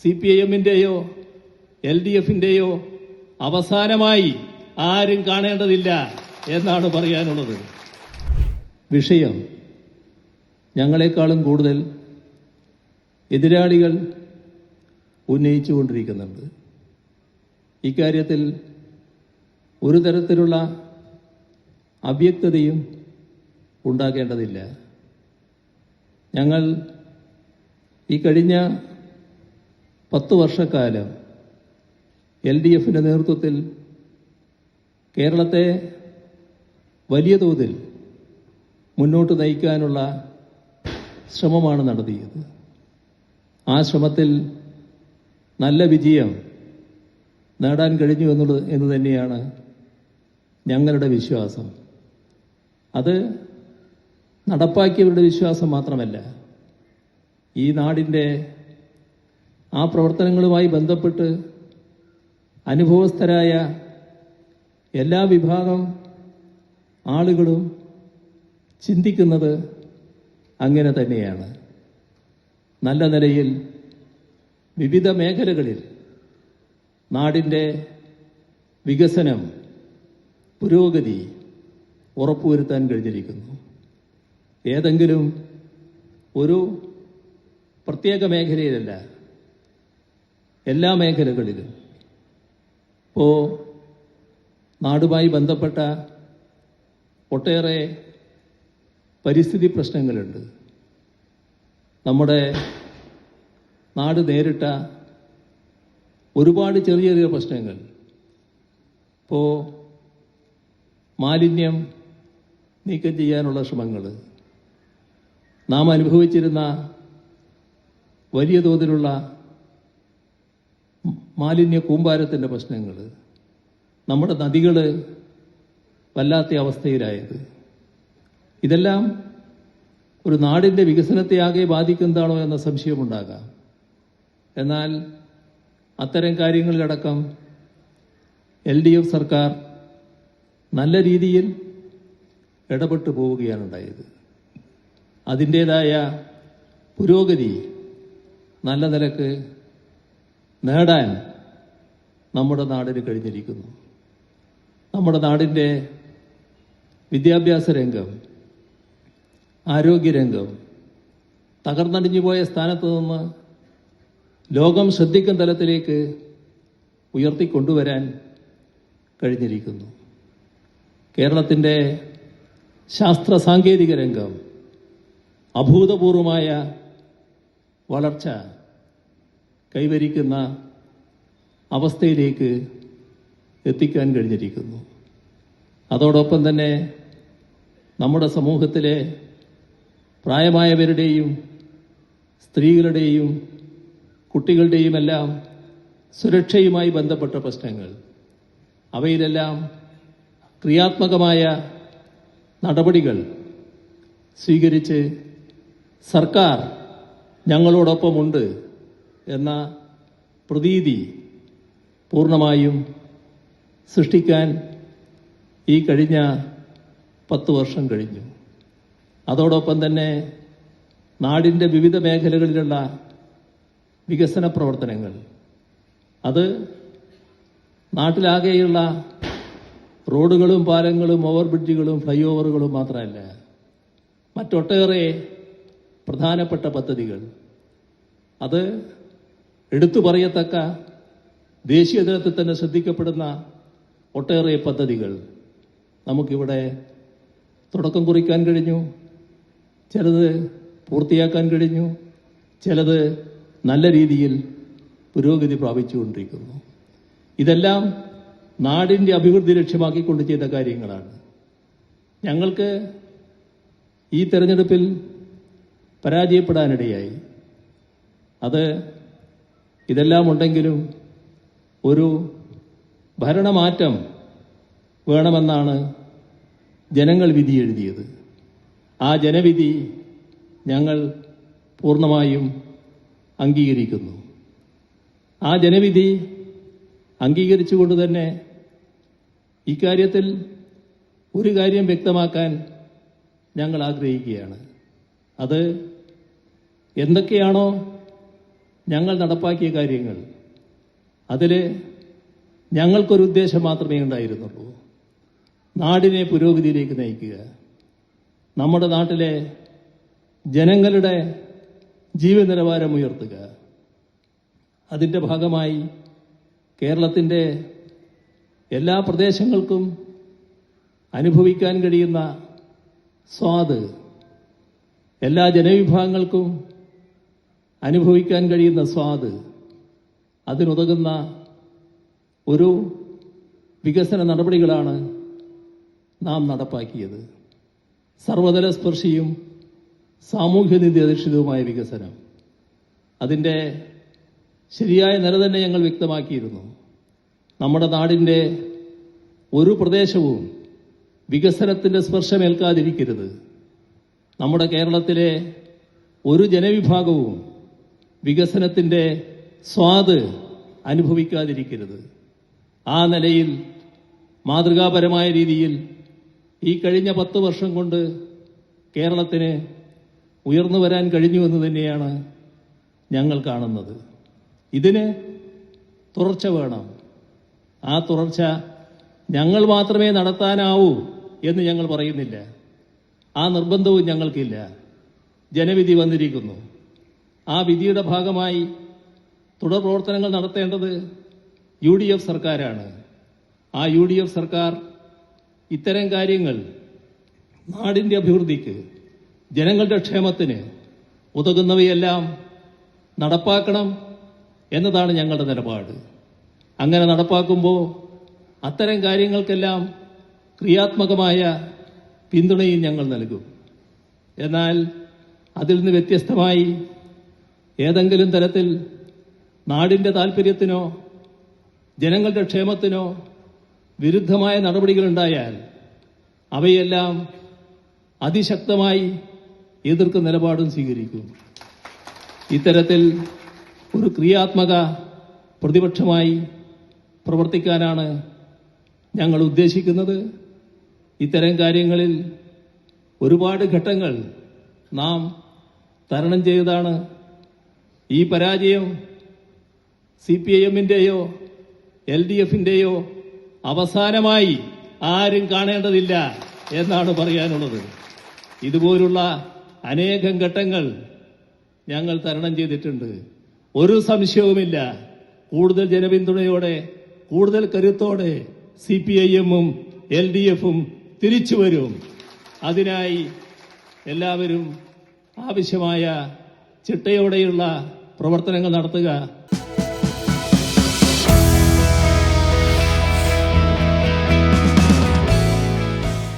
CPIM-ന്റെയോ LDF-ന്റെയോ അവസാനമായി ആരും കാണേണ്ടതില്ല എന്നാണ് പറയാനുള്ളത്. വിഷയം ഞങ്ങളെക്കാളും കൂടുതൽ എതിരാളികൾ ഉന്നയിച്ചുകൊണ്ടിരിക്കുന്നുണ്ട്. ഇക്കാര്യത്തിൽ ഒരു തരത്തിലുള്ള അവ്യക്തതയും ഉണ്ടാകേണ്ടതില്ല. ഞങ്ങൾ ഈ കഴിഞ്ഞ 10 വർഷക്കാലം LDF-ന്റെ നേതൃത്വത്തിൽ കേരളത്തെ വലിയ തോതിൽ മുന്നോട്ട് നയിക്കാനുള്ള ശ്രമമാണ് നടത്തിയത്. ആ ശ്രമത്തിൽ നല്ല വിജയം നേടാൻ കഴിഞ്ഞു എന്ന് തന്നെയാണ് ഞങ്ങളുടെ വിശ്വാസം. അത് നടപ്പാക്കിയവരുടെ വിശ്വാസം മാത്രമല്ല, ഈ നാടിൻ്റെ ആ പ്രവർത്തനങ്ങളുമായി ബന്ധപ്പെട്ട് അനുഭവസ്ഥരായ എല്ലാ വിഭാഗം ആളുകളും ചിന്തിക്കുന്നത് അങ്ങനെ തന്നെയാണ്. നല്ല നിലയിൽ വിവിധ മേഖലകളിൽ നാടിൻ്റെ വികസനം, പുരോഗതി ഉറപ്പുവരുത്താൻ കഴിഞ്ഞിരിക്കുന്നു. ഏതെങ്കിലും ഒരു പ്രത്യേക മേഖലയിലല്ല, എല്ലാ മേഖലകളിലും. ഇപ്പോൾ നാടുമായി ബന്ധപ്പെട്ട ഒട്ടേറെ പരിസ്ഥിതി പ്രശ്നങ്ങളുണ്ട്. നമ്മുടെ നാട് നേരിട്ട ഒരുപാട് ചെറിയ ചെറിയ പ്രശ്നങ്ങൾ. ഇപ്പോൾ മാലിന്യം നീക്കം ചെയ്യാനുള്ള ശ്രമങ്ങൾ, നാം അനുഭവിച്ചിരുന്ന വലിയ തോതിലുള്ള മാലിന്യ കൂമ്പാരത്തിൻ്റെ പ്രശ്നങ്ങൾ, നമ്മുടെ നദികൾ വല്ലാത്ത അവസ്ഥയിലായത്, ഇതെല്ലാം ഒരു നാടിൻ്റെ വികസനത്തെ ആകെ ബാധിക്കുന്നതാണോ എന്ന സംശയമുണ്ടാകാം. എന്നാൽ അത്തരം കാര്യങ്ങളിലടക്കം LDF സർക്കാർ നല്ല രീതിയിൽ ഇടപെട്ടു പോവുകയാണ് ഉണ്ടായത്. അതിൻ്റേതായ പുരോഗതി നല്ല നിലക്ക് നേടാൻ നമ്മുടെ നാടിന് കഴിഞ്ഞിരിക്കുന്നു. നമ്മുടെ നാടിൻ്റെ വിദ്യാഭ്യാസ രംഗം, ആരോഗ്യരംഗം തകർന്നടിഞ്ഞുപോയ സ്ഥാനത്ത് നിന്ന് ലോകം ശ്രദ്ധിക്കുന്ന തലത്തിലേക്ക് ഉയർത്തിക്കൊണ്ടുവരാൻ കഴിഞ്ഞിരിക്കുന്നു. കേരളത്തിൻ്റെ ശാസ്ത്ര സാങ്കേതിക രംഗം അഭൂതപൂർവമായ വളർച്ച കൈവരിക്കുന്ന അവസ്ഥയിലേക്ക് എത്തിക്കാൻ കഴിഞ്ഞിരിക്കുന്നു. അതോടൊപ്പം തന്നെ നമ്മുടെ സമൂഹത്തിലെ പ്രായമായവരുടെയും സ്ത്രീകളുടെയും കുട്ടികളുടെയും എല്ലാം സുരക്ഷയുമായി ബന്ധപ്പെട്ട പ്രശ്നങ്ങൾ, അവയിലെല്ലാം ക്രിയാത്മകമായ നടപടികൾ സ്വീകരിച്ച് സർക്കാർ ഞങ്ങളോടൊപ്പമുണ്ട് എന്ന പ്രതീതി പൂർണ്ണമായും സൃഷ്ടിക്കാൻ ഈ കഴിഞ്ഞ 10 വർഷം കഴിഞ്ഞു. അതോടൊപ്പം തന്നെ നാടിൻ്റെ വിവിധ മേഖലകളിലുള്ള വികസന പ്രവർത്തനങ്ങൾ, അത് നാട്ടിലാകെയുള്ള റോഡുകളും പാലങ്ങളും ഓവർബ്രിഡ്ജുകളും ഫ്ലൈ ഓവറുകളും മാത്രമല്ല, മറ്റൊട്ടേറെ പ്രധാനപ്പെട്ട പദ്ധതികൾ, അത് എടുത്തു പറയത്തക്ക ദേശീയ തലത്തിൽ തന്നെ ശ്രദ്ധിക്കപ്പെടുന്ന ഒട്ടേറെ പദ്ധതികൾ നമുക്കിവിടെ തുടക്കം കുറിക്കാൻ കഴിഞ്ഞു. ചിലത് പൂർത്തിയാക്കാൻ കഴിഞ്ഞു, ചിലത് നല്ല രീതിയിൽ പുരോഗതി പ്രാപിച്ചുകൊണ്ടിരിക്കുന്നു. ഇതെല്ലാം നാടിൻ്റെ അഭിവൃദ്ധി ലക്ഷ്യമാക്കിക്കൊണ്ട് ചെയ്ത കാര്യങ്ങളാണ്. ഞങ്ങൾക്ക് ഈ തെരഞ്ഞെടുപ്പിൽ പരാജയപ്പെടാനിടയായി. അത് ഇതെല്ലാം ഉണ്ടെങ്കിലും ഒരു ഭരണമാറ്റം വേണമെന്നാണ് ജനങ്ങൾ വിധി എഴുതിയത്. ആ ജനവിധി ഞങ്ങൾ പൂർണ്ണമായും അംഗീകരിക്കുന്നു. ആ ജനവിധി അംഗീകരിച്ചുകൊണ്ട് തന്നെ ഇക്കാര്യത്തിൽ ഒരു കാര്യം വ്യക്തമാക്കാൻ ഞങ്ങൾ ആഗ്രഹിക്കുകയാണ്. അത് എന്തൊക്കെയാണോ ഞങ്ങൾ നടപ്പാക്കിയ കാര്യങ്ങൾ, അതിൽ ഞങ്ങൾക്കൊരു ഉദ്ദേശം മാത്രമേ ഉണ്ടായിരുന്നുള്ളൂ: നാടിനെ പുരോഗതിയിലേക്ക് നയിക്കുക, നമ്മുടെ നാട്ടിലെ ജനങ്ങളുടെ ജീവിത നിലവാരം ഉയർത്തുക. അതിൻ്റെ ഭാഗമായി കേരളത്തിൻ്റെ എല്ലാ പ്രദേശങ്ങൾക്കും അനുഭവിക്കാൻ കഴിയുന്ന സ്വാദ്, എല്ലാ ജനവിഭാഗങ്ങൾക്കും അനുഭവിക്കാൻ കഴിയുന്ന സ്വാദ്, അതിനുതകുന്ന ഒരു വികസന നടപടികളാണ് നാം നടപ്പാക്കിയത്. സർവതല സ്പർശിയും സാമൂഹ്യനീതി അധിഷ്ഠിതവുമായ വികസനം, അതിൻ്റെ ശരിയായ നില തന്നെ ഞങ്ങൾ വ്യക്തമാക്കിയിരുന്നു. നമ്മുടെ നാടിൻ്റെ ഒരു പ്രദേശവും വികസനത്തിൻ്റെ സ്പർശമേൽക്കാതിരിക്കരുത്. നമ്മുടെ കേരളത്തിലെ ഒരു ജനവിഭാഗവും വികസനത്തിൻ്റെ സ്വാദ് അനുഭവിക്കാതിരിക്കരുത്. ആ നിലയിൽ മാതൃകാപരമായ രീതിയിൽ ഈ കഴിഞ്ഞ 10 വർഷം കൊണ്ട് കേരളത്തിന് ഉയർന്നു വരാൻ കഴിഞ്ഞുവെന്ന് തന്നെയാണ് ഞങ്ങൾ കാണുന്നത്. ഇതിന് തുടർച്ച വേണം. ആ തുടർച്ച ഞങ്ങൾ മാത്രമേ നടത്താനാവൂ എന്ന് ഞങ്ങൾ പറയുന്നില്ല. ആ നിർബന്ധവും ഞങ്ങൾക്കില്ല. ജനവിധി വന്നിരിക്കുന്നു. ആ വിധിയുടെ ഭാഗമായി തുടർ പ്രവർത്തനങ്ങൾ നടത്തേണ്ടത് UDF സർക്കാരാണ്. ആ UDF സർക്കാർ ഇത്തരം കാര്യങ്ങൾ നാടിൻ്റെ അഭിവൃദ്ധിക്ക്, ജനങ്ങളുടെ ക്ഷേമത്തിന് ഉതകുന്നവയെല്ലാം നടപ്പാക്കണം എന്നതാണ് ഞങ്ങളുടെ നിലപാട്. അങ്ങനെ നടപ്പാക്കുമ്പോൾ അത്തരം കാര്യങ്ങൾക്കെല്ലാം ക്രിയാത്മകമായ പിന്തുണയും ഞങ്ങൾ നൽകും. എന്നാൽ അതിൽ നിന്ന് വ്യത്യസ്തമായി ഏതെങ്കിലും തരത്തിൽ നാടിൻ്റെ താൽപ്പര്യത്തിനോ ജനങ്ങളുടെ ക്ഷേമത്തിനോ വിരുദ്ധമായ നടപടികളുണ്ടായാൽ അവയെല്ലാം അതിശക്തമായി എതിർക്കുന്ന നിലപാടും സ്വീകരിക്കും. ഇത്തരത്തിൽ ഒരു ക്രിയാത്മക പ്രതിപക്ഷമായി പ്രവർത്തിക്കാനാണ് ഞങ്ങൾ ഉദ്ദേശിക്കുന്നത്. ഇത്തരം കാര്യങ്ങളിൽ ഒരുപാട് ഘട്ടങ്ങൾ നാം തരണം ചെയ്തതാണ്. ഈ പരാജയം CPIM-ന്റെയോ LDF-ന്റെയോ അവസാനമായി ആരും കാണേണ്ടതില്ല എന്നാണ് പറയാനുള്ളത്. ഇതുപോലുള്ള അനേകം ഘട്ടങ്ങൾ ഞങ്ങൾ തരണം ചെയ്തിട്ടുണ്ട്. ഒരു സംശയവുമില്ല, കൂടുതൽ ജനപിന്തുണയോടെ, കൂടുതൽ കരുത്തോടെ CPIM-ഉം LDF-ഉം തിരിച്ചു വരും. അതിനായി എല്ലാവരും ആവശ്യമായ ചിട്ടയോടെയുള്ള പ്രവർത്തനങ്ങൾ നടത്തുക.